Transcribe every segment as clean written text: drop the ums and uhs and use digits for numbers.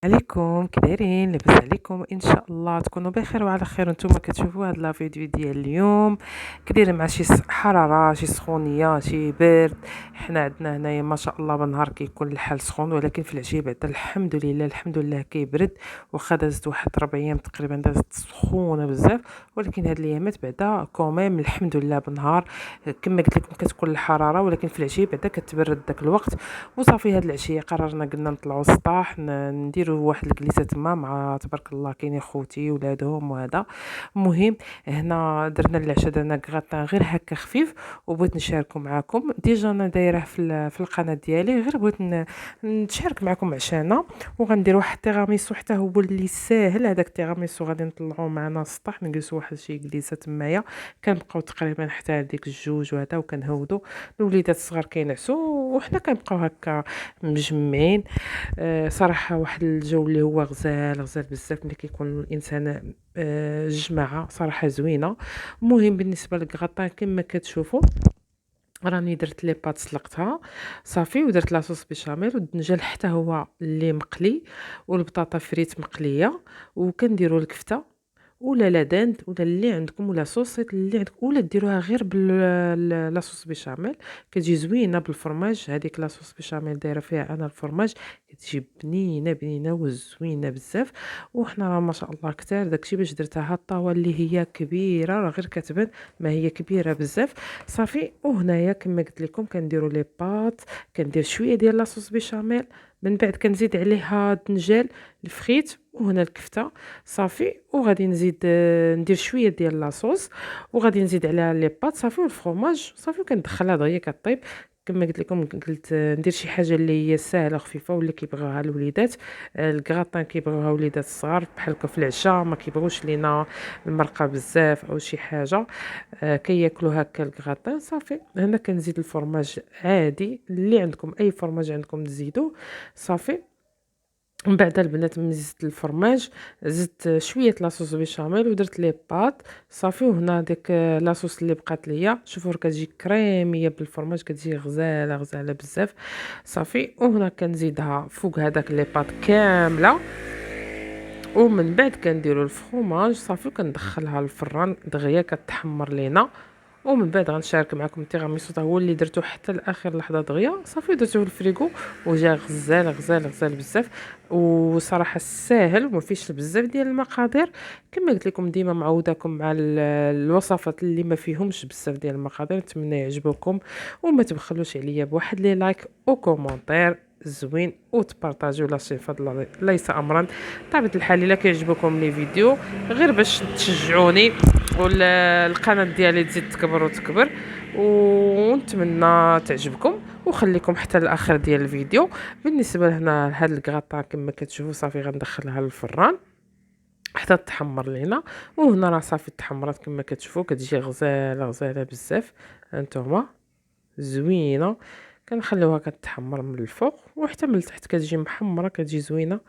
عليكم كي دايرين؟ لاباس عليكم؟ ان شاء الله تكونوا بخير وعلى خير. نتوما كتشوفوا هاد لا فيديو ديال اليوم كدير مع شي حراره، شي سخونيه، شي برد. حنا عندنا هنايا ما شاء الله بالنهار كيكون الحال سخون، ولكن في العشيه بعدا الحمد لله الحمد لله كيبرد. واخا دازت واحد 4 ايام تقريبا دازت سخونه بزاف، ولكن هاد الايامات بعدا كوميم الحمد لله بالنهار كما قلت لكم كتكون الحراره، ولكن في العشيه بعدا كتبرد داك الوقت. وصافي هاد العشيه قررنا قلنا نطلعوا السطاح نديروا واحد الجلسه تما مع تبارك الله كاينين خوتي ولادهم وهذا. المهم هنا درنا العشاء، درنا كغطان غير هكا خفيف، وبغيت نشاركه معكم. ديجا انا دايره في القناه ديالي، غير بغيت نشارك معكم عشانا. وغندير واحد التيراميسو حتى هو اللي ساهل. هذاك التيراميسو غادي نطلعوه معنا السطح، نجلسوا واحد شي جلسه تمايا. كنبقاو تقريبا حتى ديك الجوج وهذا، وكنهودوا الوليدات الصغار كينعسوا وحنا كنبقاو هكا مجمعين. صراحه واحد الجو اللي هو غزال غزال بزاف، ملي كيكون الانسان جماعه صراحه زوينه. المهم بالنسبه للكغطان كما كتشوفوا راني درت لي بات سلقتها صافي، ودرت لاصوص بيشاميل والدنجال حتى هو اللي مقلي، والبطاطا فريت مقليه. وكنديروا الكفته ولا لادانت ولا اللي عندكم، ولا صوصيط اللي عندكم، ولا ديروها غير لاصوص بيشاميل. كتجي زوينه بالفرماج. هذيك لاصوص بيشاميل دايره فيها انا الفرماج، كتجي بنينه بنينه وزوينه بزاف. وحنا راه ما شاء الله كتار داكشي باش درتها. هاد الطاوه اللي هي كبيره راه غير كتبان ما هي كبيره بزاف صافي. وهنايا كما قلت لكم كنديروا لي بات، كندير شويه ديال لاصوص بيشاميل، من بعد كنزيد عليها الدنجال الفخيت وهنا الكفته صافي. وغادي نزيد ندير شويه ديال لاصوص، وغادي نزيد عليها لي بات صافي والفرماج صافي، وكندخلها دغيا كطيب. كما قلت لكم قلت ندير شي حاجه اللي هي سهله خفيفه واللي كيبغيوها الوليدات. الكغطان كيبغيوها وليدات الصغار بحال هكا في العشاء، ما كيبغوش لينا المرقه بزاف او شي حاجه. كياكلوا هكا الكغطان صافي. هنا كنزيد الفرماج عادي اللي عندكم، اي فرماج عندكم تزيدوه صافي. من بعد البنات ملي زدت الفرماج زدت شويه لاصوص بيشاميل ودرت لي بات صافي. وهنا ديك لاصوص اللي بقات ليا شوفوا راه كتجي كريميه بالفرماج، كتجي غزاله غزاله بزاف صافي. وهنا كنزيدها فوق هذاك لي بات كامله. ومن بعد كنديروا الفرماج صافي، وكندخلها للفران دغيا كتحمر لينا. ومن بعد غنشارك معكم التيراميسو حتى هو اللي درته حتى لاخر لحظه دغيا صافي، درته في الفريغو وجا غزال غزال غزال بزاف. وصراحه ساهل وما فيش بزاف ديال المقادير. كما قلت لكم ديما معوداكم مع الوصفات اللي ما فيهمش بزاف ديال المقادير. نتمنى يعجبوكم وما تبخلوش عليا بواحد لي لايك او كومونتير زوين، وتبارطاجيو لا شي فضل ليس امرا. طبيعه الحال الا كيعجبكم لي فيديو غير باش تشجعوني والقناه ديالي تزيد تكبر وتكبر، ونتمنى تعجبكم وخليكم حتى الاخر ديال الفيديو. بالنسبه لهنا هاد الكغطا كما كتشوفوا صافي غندخلها للفران حتى تحمر لينا. وهنا راه صافي تحمرات كما كتشوفوا، كتجي غزاله غزاله بزاف. هانتوما زوينه. كنخليوها كتحمر من الفوق وحتى من التحت كتجي محمره، كتجي زوينه.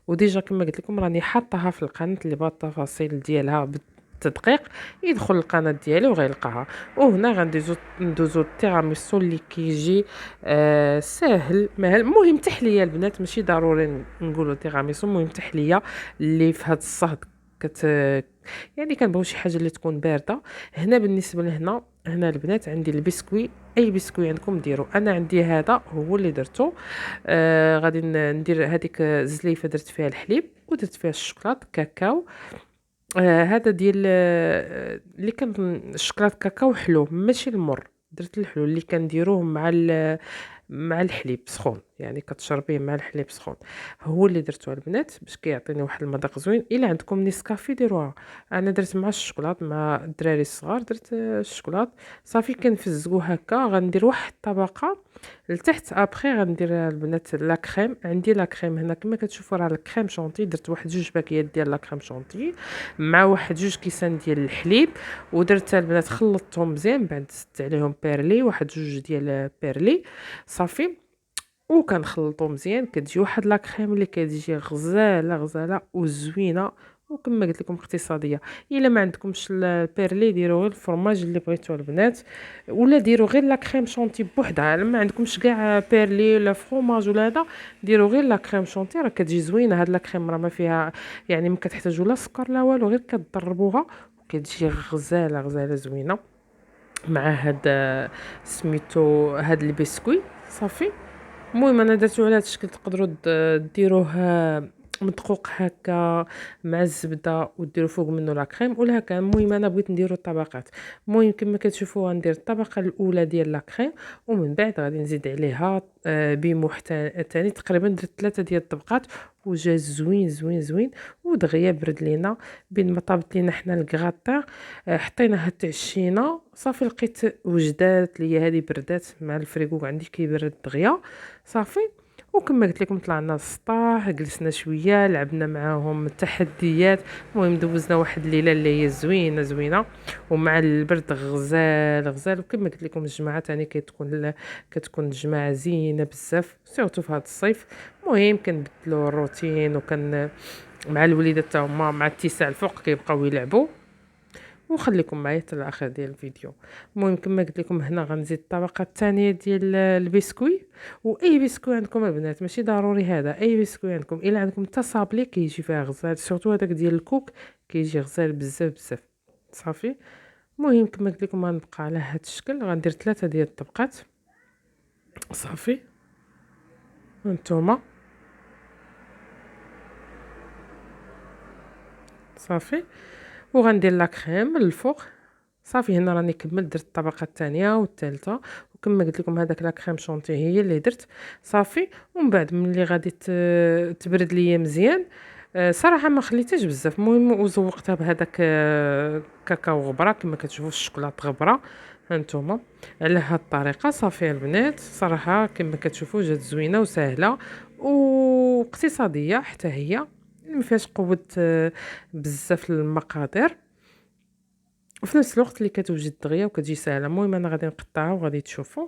وديجا كما قلت لكم راني حاطاها في القناه اللي بغى التفاصيل ديالها بالتدقيق يدخل القناه ديالي وغيلقاها. وهنا ندوزو التيراميسو اللي كيجي ساهل مهل. المهم تحليه البنات، ماشي ضروري نقولوا تيراميسو، المهم تحليه اللي في هذا الصهد يعني كنبغيو شي حاجه اللي تكون بارده. هنا بالنسبه لهنا هنا البنات عندي البسكوي، اي بسكوي عندكم ديروا. انا عندي هذا هو اللي درته. غادي ندير هذيك زليفه درت فيها الحليب ودرت فيها الشوكولات كاكاو. هذا ديال اللي كان الشوكولات كاكاو حلو ماشي المر. درت الحلو اللي كنديروه مع الحليب سخون، يعني كتشربيه مع الحليب سخون. هو اللي درتو البنات باش كيعطيني واحد المذاق زوين. الا عندكم نيسكافي ديروها. انا درت مع الشوكولات مع الدراري الصغار، درت الشوكولات صافي. كنفزقو هكا. غندير واحد الطبقه لتحت ابخي غندير البنات لا كريم. عندي لا كريم هنا كما كتشوفوا راه الكريم شونطي. درت واحد 2 باكيات ديال لا كريم شونطي مع واحد 2 كيسان ديال الحليب، ودرت البنات خلطتهم مزيان. بعد زدت عليهم بيرلي، واحد 2 ديال بيرلي صافي. وكنخلطو مزيان، كتجي واحد لا كريم اللي كتجي غزاله غزاله وزوينه، وكما قلت لكم اقتصاديه. الا ما عندكمش البيرلي ديروا غير الفرماج اللي بغيتو البنات، ولا ديروا غير لا كريم شونتي بوحدها. لما عندكمش كاع بيرلي ولا فرماج ولا هذا، ديروا غير لا كريم شونتي، راه كتجي زوينه. هاد لا كريم راه ما فيها يعني ما كتحتاجوا لا سكر لا والو، غير كتضربوها وكتجي غزاله غزاله زوينه مع هاد سميتو هاد البسكوي. صافي. المهم انا درتو على هاد الشكل، تقدروا ديروه مدقوق هكا مع الزبده وديروا فوق منه لا كريم ولا هكا. المهم انا بغيت نديرو الطبقات. المهم كما كتشوفوا غندير الطبقه الاولى ديال لا كريم، ومن بعد غادي نزيد عليها بيمو تاني. تقريبا درت 3 ديال الطبقات وجا زوين زوين زوين. ودغيا برد لينا بين ما طابت لينا حنا الكغاطير، حطيناها تعشينا. صافي لقيت وجدات ليا هذه بردات مع الفريغو عندي كيبرد دغيا. صافي. وكما قلت لكم طلعنا للسطاح، جلسنا شويه لعبنا معاهم التحديات. المهم دوزنا واحد الليله اللي هي زوينه زوينه، ومع البرد غزال غزال. وكما قلت لكم الجماعه تاني كتكون الجماعه زينه بزاف سيرتو في هذا الصيف. المهم كنبدلوا الروتين، وكان مع الوليدات تا هما مع التساع الفوق كيبقاو يلعبوا. وخليكم معايا حتى الاخر ديال الفيديو. المهم كما قلت لكم هنا غنزيد الطبقه الثانيه ديال البسكوي. واي بسكوي عندكم البنات، ماشي ضروري هذا، اي بسكوي عندكم. الا عندكم حتى صابلي كيجي فيها غزال، سورتو هذاك ديال الكوك كيجي غزال بزاف بزاف. صافي. المهم كما قلت لكم غنبقى على هذا الشكل، غندير 3 ديال الطبقات. صافي. هانتوما. صافي. وغندير لا كريم من الفوق. صافي. هنا راني كملت درت الطبقه الثانيه والثالثه، وكما قلت لكم هذاك لا كريم شونتي هي اللي درت. صافي. ومن بعد ملي غادي تبرد ليا مزيان، صراحه ما خليتهاش بزاف. المهم وزوقتها بهذاك كاكاو غبره، كما كتشوفوا الشوكولاط غبره. هانتوما على هاد الطريقه. صافي البنات، صراحه كما كتشوفوا جات زوينه وسهله واقتصاديه حتى هي، ما فيهاش قوه بزاف المقادير، وفي نفس الوقت اللي كتوجد دغيا وكتجي ساهله. المهم انا غادي نقطعها وغادي تشوفوا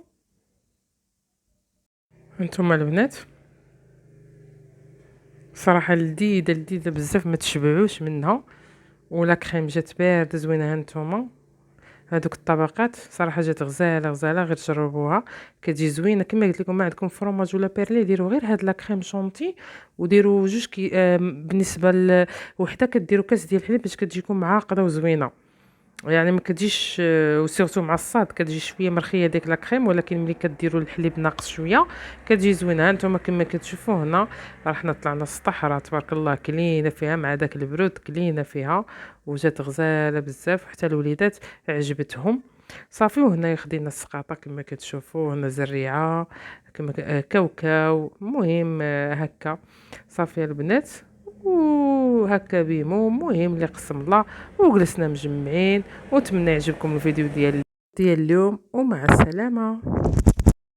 هانتوما البنات. صراحه لذيذه لذيذه بزاف، ما تشبعوش منها. ولا كريم جات بارده زوينه. هانتوما هادوك الطبقات صراحه جات غزاله غزاله، غير جربوها كتجي زوينه. كما قلت لكم ما عندكم فرماج ولا بيرلي، ديروا غير هاد لا كريم شونتي وديروا جوج بالنسبه لوحده كديروا كاس ديال الحليب باش كتجيكم معاقده وزوينه. يعني ما كتجيش وسيرتو مع الصاد كتجي شويه مرخيه ديك لا كريم، ولكن ملي كديروا الحليب ناقص شويه كتجي زوينه. هانتوما كما كتشوفوا هنا راه حنا طلعنا السطح، راه تبارك الله كلينا فيها مع داك البرود، كلينا فيها وجات غزاله بزاف، حتى الوليدات عجبتهم. صافي. وهنا خدينا السقاطه كما كتشوفوا، هنا زريعه كما كاوكاو. المهم هكا. صافي البنات. وهكا بيمو. المهم اللي قسم الله وجلسنا مجمعين. ونتمنى يعجبكم الفيديو ديال اليوم، ومع السلامه.